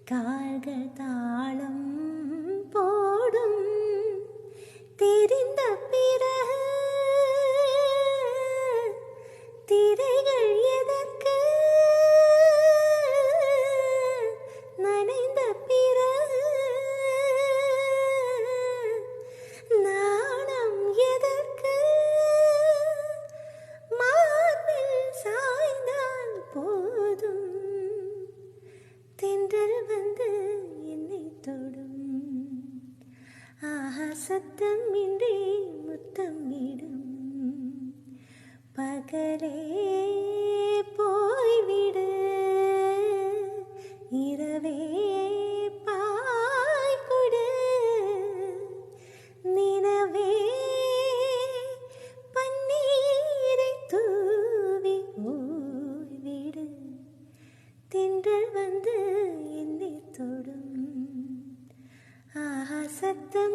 கால்கள் தாளம் போடும் தெரிந்த பிறகு திரைகள் எதற்கு நனைந்த பிறகு நாணம் எதற்கு மார்பில் சாய்ந்தால் போதும் தென்றல் வந்து என்னை தொடும் ஆஹா சத்தம் இன்றி முத்தம் இடும் பகலே போய்விடு இரவே பாய்குடு நினவே பன்னீரை தூவி ஓய்விடு தென்றல் வந்து என்னை தொடும் ஆஹா சத்தம்